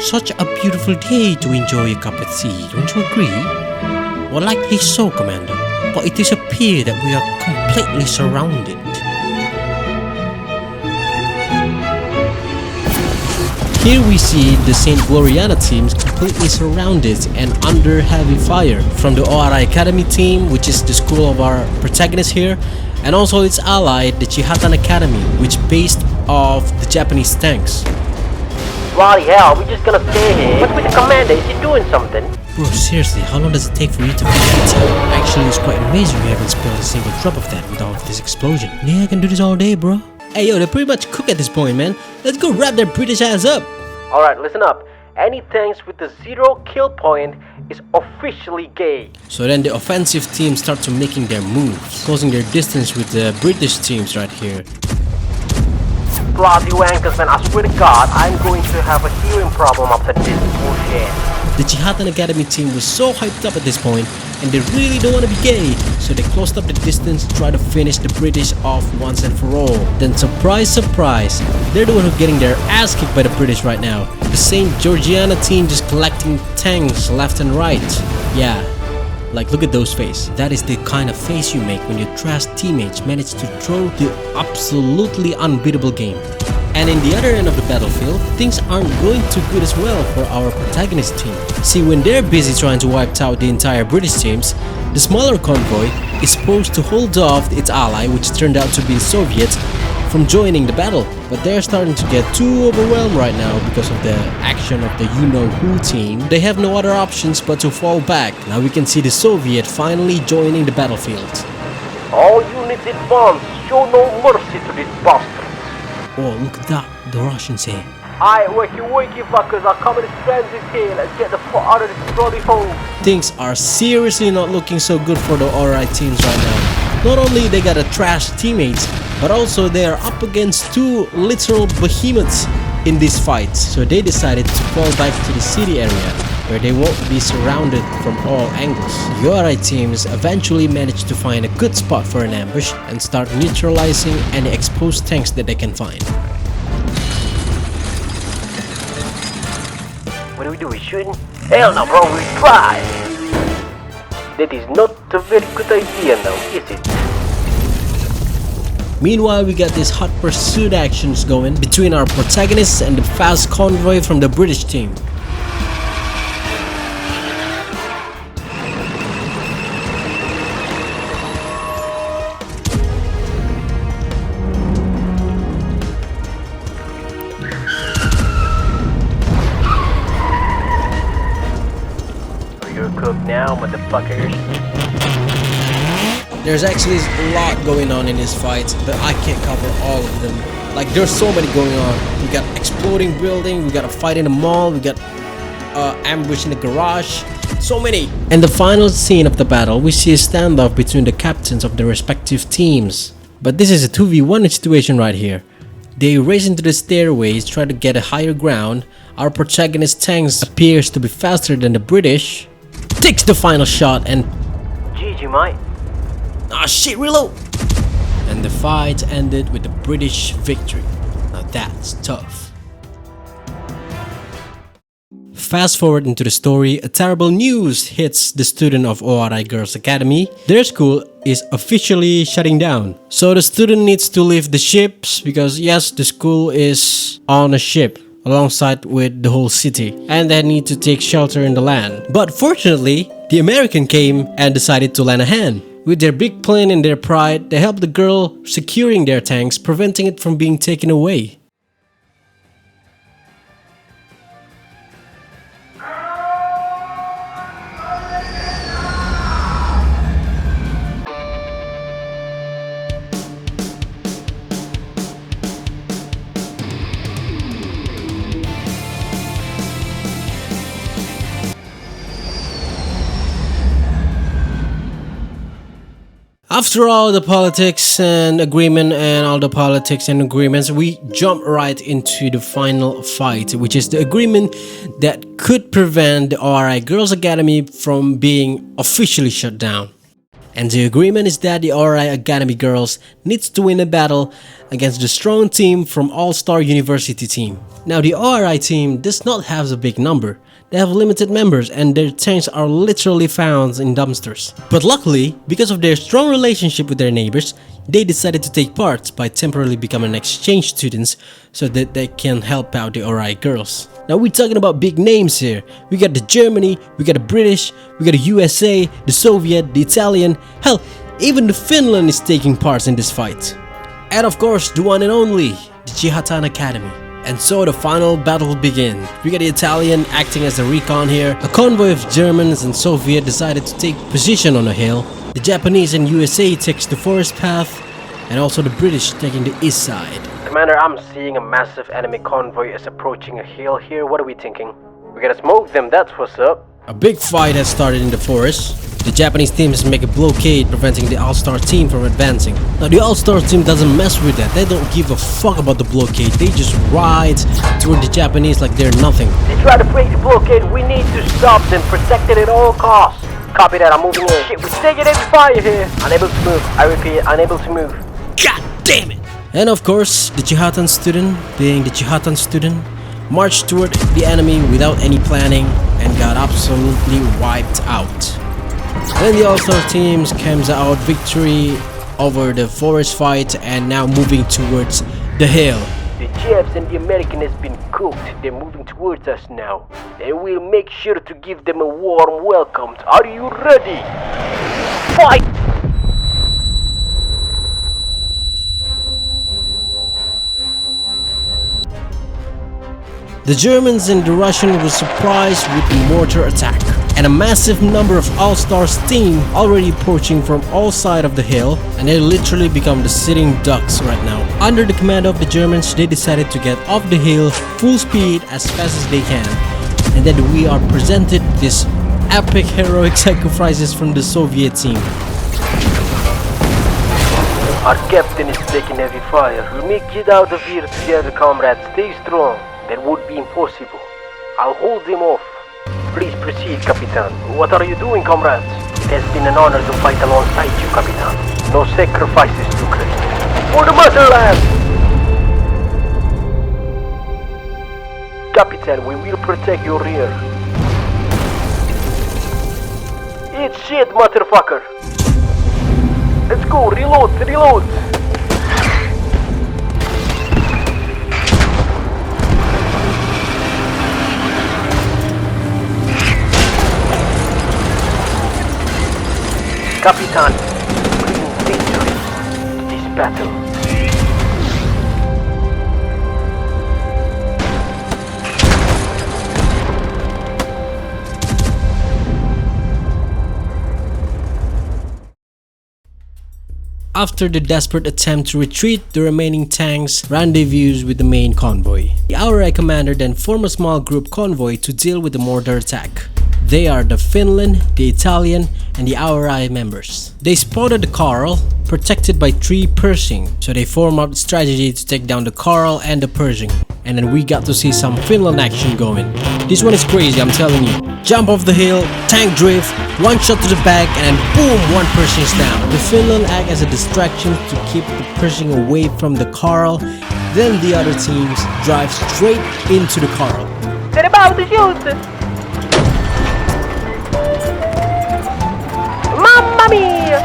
Such a beautiful day to enjoy a cup of tea, don't you agree? Well, likely so, Commander, but it is appear that we are completely surrounded. Here we see the Saint Gloriana teams completely surrounded and under heavy fire from the ORI Academy team, which is the school of our protagonist here, and also its ally, the Chihatan Academy, which based off the Japanese tanks. Bloody hell, we're just gonna stay here. What's with the commander? Is he doing something? Bro, seriously, how long does it take for you to finish the tea? Actually, it's quite amazing we haven't spilled a single drop of that without this explosion. Yeah, I can do this all day, bro. Hey yo, they're pretty much cooked at this point, man. Let's go wrap their British ass up. Alright, listen up. Any tanks with the 0 kill point is officially gay. So then the offensive teams start to making their moves, closing their distance with the British teams right here. Bloody wankers, man, I swear to God, I'm going to have a hearing problem after this bullshit. The Chihatan Academy team was so hyped up at this point, and they really don't want to be gay, so they closed up the distance to try to finish the British off once and for all. Then surprise, surprise, they're the one who's getting their ass kicked by the British right now. The Saint Georgiana team just collecting tanks left and right. Yeah, like look at those faces. That is the kind of face you make when your trash teammates manage to throw the absolutely unbeatable game. And in the other end of the battlefield, things aren't going too good as well for our protagonist team. See, when they're busy trying to wipe out the entire British teams, the smaller convoy is supposed to hold off its ally, which turned out to be the Soviets, from joining the battle. But they're starting to get too overwhelmed right now because of the action of the you-know-who team. They have no other options but to fall back. Now we can see the Soviet finally joining the battlefield. All units advance, show no mercy to this bastard. Oh, look at that, the Russians here. Aye, wakey fuckers, our communist friends is here. Let's get the fuck out of this bloody hole. Things are seriously not looking so good for the ORI teams right now. Not only they got a trash teammates, but also they are up against two literal behemoths in this fight. So they decided to fall back to the city area, where they won't be surrounded from all angles. The ORI teams eventually managed to find a good spot for an ambush and start neutralizing any exposed tanks that they can find. What do we do? We shooting? Hell no, bro, we try. That is not a very good idea now, is it? Meanwhile, we got this hot pursuit actions going between our protagonists and the fast convoy from the British team. You're cooked now, motherfuckers. There's actually a lot going on in this fight, but I can't cover all of them. Like, there's so many going on. We got exploding building, we got a fight in the mall, we got ambush in the garage. So many. In the final scene of the battle, we see a standoff between the captains of the respective teams. But this is a 2v1 situation right here. They race into the stairways, try to get a higher ground. Our protagonist tanks appears to be faster than the British. Takes the final shot and GG, mate. ah shit, reload! And the fight ended with the British victory. Now that's tough. Fast forward into the story, a terrible news hits the student of ORI Girls Academy. Their school is officially shutting down. So the student needs to leave the ships because yes, the school is on a ship alongside with the whole city, and they need to take shelter in the land. But fortunately, the American came and decided to lend a hand. With their big plane and their pride, they helped the girl securing their tanks, preventing it from being taken away. After all the politics and agreement and all the politics and agreements, we jump right into the final fight, which is the agreement that could prevent the ORI Girls Academy from being officially shut down. And the agreement is that the RI Academy girls needs to win a battle against the strong team from All-Star University team. Now the RI team does not have a big number. They have limited members and their tanks are literally found in dumpsters. But luckily, because of their strong relationship with their neighbors, they decided to take part by temporarily becoming exchange students so that they can help out the RI girls. Now we're talking about big names here. We got the Germany, we got the British, we got the USA, the Soviet, the Italian, hell, even the Finland is taking part in this fight. And of course, the one and only, the Jihatan Academy. And so the final battle will begin. We got the Italian acting as a recon here. A convoy of Germans and Soviet decided to take position on a hill. The Japanese and USA takes the forest path, and also the British taking the east side. Commander, I'm seeing a massive enemy convoy is approaching a hill here. What are we thinking? We gotta smoke them, that's what's up. A big fight has started in the forest. The Japanese teams make a blockade preventing the All-Star team from advancing. Now the All-Star team doesn't mess with that. They don't give a fuck about the blockade. They just ride toward the Japanese like they're nothing. They try to break the blockade. We need to stop them, protect it at all costs. Copy that, I'm moving in. Shit, we're taking heavy fire here. Unable to move. I repeat, unable to move. God damn it! And of course, the Jihatan student, being the Jihatan student, marched toward the enemy without any planning and got absolutely wiped out. Then the All-Star teams comes out victory over the forest fight and now moving towards the hill. The Jeffs and the American has been cooked. They're moving towards us now. And we'll make sure to give them a warm welcome. Are you ready? Fight! The Germans and the Russian were surprised with the mortar attack, and a massive number of All-Stars team already approaching from all sides of the hill, and they literally become the sitting ducks right now. Under the command of the Germans, they decided to get off the hill full speed as fast as they can, and then we are presented this epic heroic sacrifices from the Soviet team. Our captain is taking heavy fire. We'll make it out of here together, comrades. Stay strong. That would be impossible. I'll hold them off. Please proceed, Capitan. What are you doing, comrades? It has been an honor to fight alongside you, Capitan. No sacrifices too great. For the motherland! Capitan, we will protect your rear. Eat shit, motherfucker! Let's go, reload, reload! Capitan, bring victory to this battle. After the desperate attempt to retreat, the remaining tanks rendezvous with the main convoy. The RI commander then formed a small group convoy to deal with the mortar attack. They are the Finland, the Italian, and the RI members. They spotted the Carl, protected by 3 Pershing, so they formed up a strategy to take down the Carl and the Pershing. And then we got to see some Finland action going. This one is crazy, I'm telling you. Jump off the hill, tank drift, one shot to the back, and then boom, 1 Pershing is down. The Finland act as a distraction to keep the Pershing away from the Carl. Then the other teams drive straight into the Carl. They're about to shoot! Mamma mia!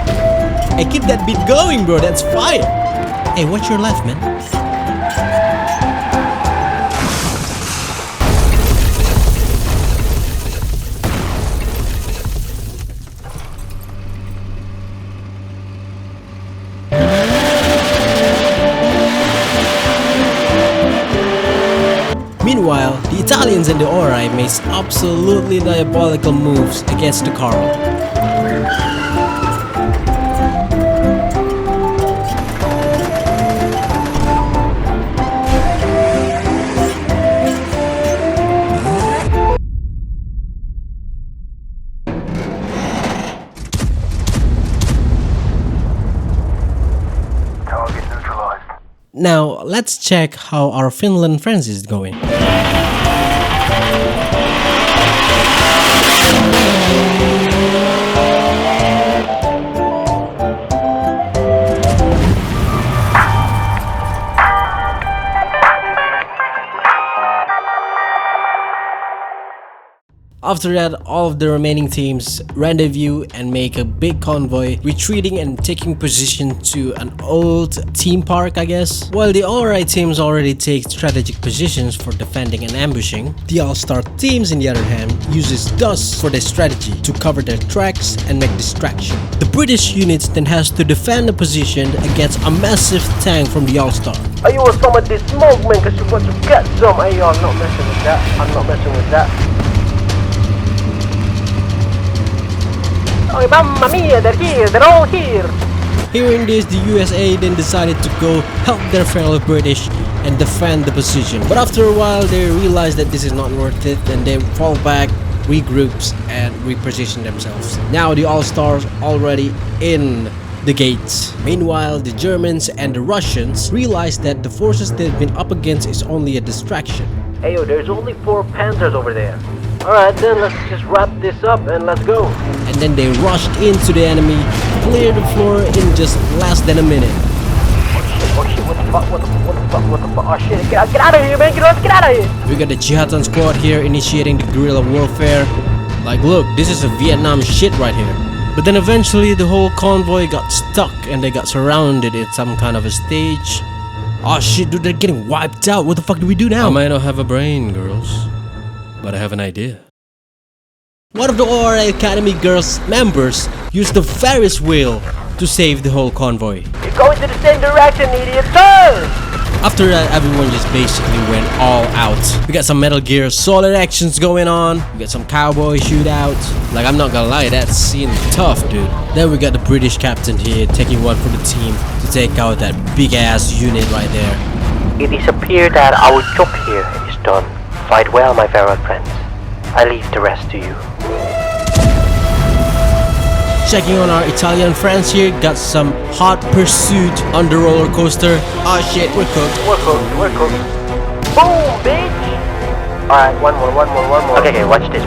Hey, keep that beat going, bro. That's fire. Hey, watch your left, man. Meanwhile, the Italians and the Ori made absolutely diabolical moves against the Carl. Now, let's check how our Finland friends is going. After that, all of the remaining teams rendezvous and make a big convoy, retreating and taking position to an old theme park, I guess. While the alright teams already take strategic positions for defending and ambushing, the all-star teams, on the other hand, uses dust for their strategy to cover their tracks and make distraction. The British units then has to defend the position against a massive tank from the all-star. Are you some of this smoke, man? Cause you got to get some. Hey, I'm not messing with that. I'm not messing with that. Oh, mamma mia, they're here, they're all here! Hearing this, the USA then decided to go help their fellow British and defend the position. But after a while, they realized that this is not worth it and they fall back, regroups and reposition themselves. Now the All-Stars already in the gates. Meanwhile, the Germans and the Russians realized that the forces they've been up against is only a distraction. Hey, yo, there's only 4 Panzers over there. Alright then, let's just wrap this up and let's go. And then they rushed into the enemy, cleared the floor in just less than a minute. Oh shit, what the fuck, what the fuck, oh shit, get out of here, man, get out of here! We got the Jihatan squad here initiating the guerrilla warfare. Like, look, this is a Vietnam shit right here. But then eventually the whole convoy got stuck and they got surrounded at some kind of a stage. Oh shit, dude, they're getting wiped out. What the fuck do we do now? I might not have a brain, girls, but I have an idea. One of the ORA Academy girls' members used the Ferris wheel to save the whole convoy. You're going to the same direction, idiot, turn! After that, everyone just basically went all out. We got some Metal Gear Solid actions going on. We got some cowboy shootouts. Like, I'm not gonna lie, that scene tough, dude. Then we got the British captain here taking one for the team to take out that big ass unit right there. It is appear that our job here is done. Fight well, my fellow friends. I leave the rest to you. Checking on our Italian friends here, got some hot pursuit on the roller coaster. Oh shit, we're cooked. We're cooked. Boom, bitch! Alright, one more. Okay, watch this.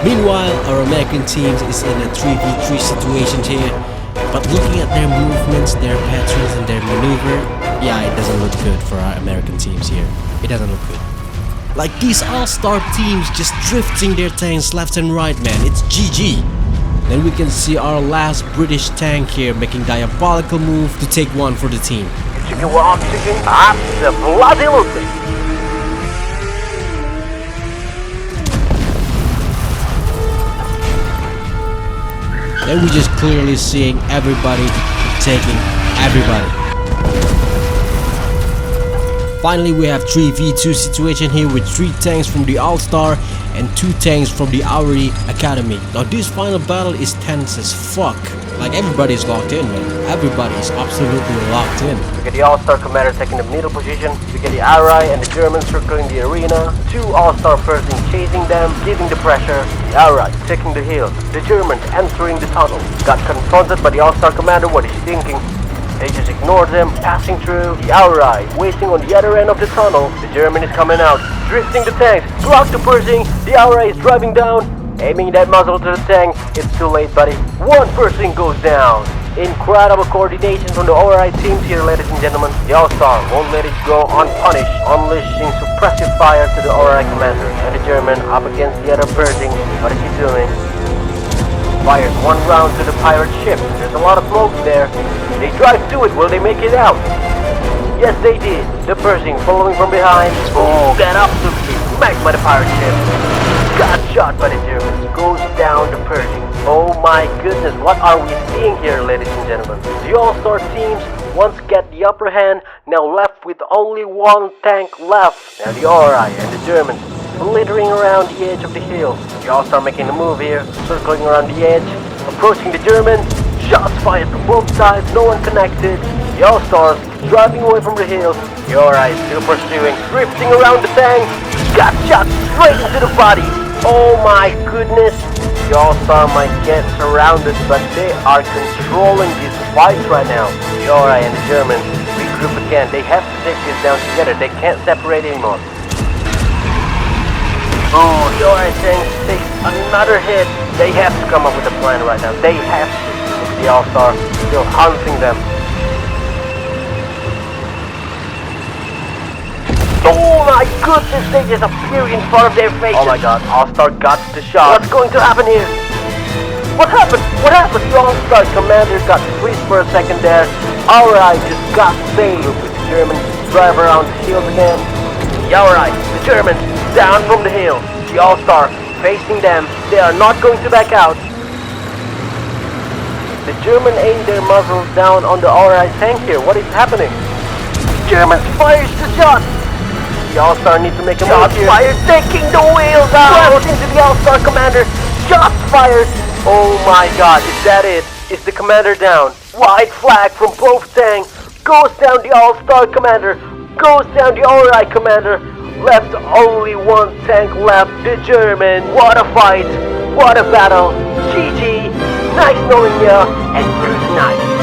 Meanwhile, our American teams is in a 3v3 situation here. But looking at their movements, their patterns and their maneuver, yeah, it doesn't look good for our American teams here. It doesn't look good. Like these all-star teams just drifting their tanks left and right, man. It's GG. Then we can see our last British tank here making diabolical move to take one for the team. Chicken with oxygen, absolutely. Then we just clearly seeing everybody taking everybody. Finally, we have 3v2 situation here with 3 tanks from the All-Star and 2 tanks from the Auri Academy. Now this final battle is tense as fuck. Like everybody's locked in, man. Everybody is absolutely locked in. We get the All-Star commander taking the middle position. We get the Auri and the Germans circling the arena. 2 All-Star persons chasing them, giving the pressure. The Auri taking the hill. The Germans entering the tunnel. Got confronted by the All-Star commander. What is he thinking? They just ignored them, passing through. The Auri waiting on the other end of the tunnel. The German is coming out, drifting the tanks, throughout the Pershing. The Auri is driving down, aiming that muzzle to the tank. It's too late, buddy. 1 person goes down. Incredible coordination from the Ori teams here, ladies and gentlemen. The All-Star won't let it go unpunished, unleashing suppressive fire to the Ori commander. And the German up against the other Pershing. What is he doing? Fires 1 round to the pirate ship. There's a lot of smoke there. They drive to it. Will they make it out? Yes, they did. The Pershing following from behind. Oh, got absolutely smacked by the pirate ship. Got shot by the Germans. Goes down the Pershing. Oh my goodness, what are we seeing here, ladies and gentlemen? The All-Star teams once get the upper hand, now left with only 1 tank left. Now the Ori and the Germans flittering around the edge of the hill. The All-Star making a move here, circling around the edge, approaching the Germans. Shots fired from both sides, no one connected. The All-Stars driving away from the hills. The Ori still pursuing, drifting around the tank. Got shot straight into the body. Oh my goodness. The All-Star might get surrounded, but they are controlling this fight right now. The Ori and the Germans regroup again. They have to take this down together. They can't separate anymore. Oh, the Ori tank takes another hit. They have to come up with a plan right now. They have to. The All-Star still hunting them. Oh, Oh my goodness, they just appear in front of their faces. Oh my god, All-Star got the shot. What's going to happen here? What happened? What happened? The All-Star commander got freezed for a second there. Alright, just got saved with the Germans drive around the shield again. Yeah, alright, the Germans down from the hill. The All-Star facing them. They are not going to back out. The German aimed their muzzles down on the Alright tank here. What is happening? Germans fires the shot. The All-Star needs to make a move here. Fired, taking the wheels out. Slaps into the All-Star commander. Shots fired. Oh my god, is that it? Is the commander down? White flag from both tanks. Goes down the All-Star commander. Goes down the Alright commander. Left only one tank left, the German. What a fight. What a battle. GG. Nice knowing ya, and good night.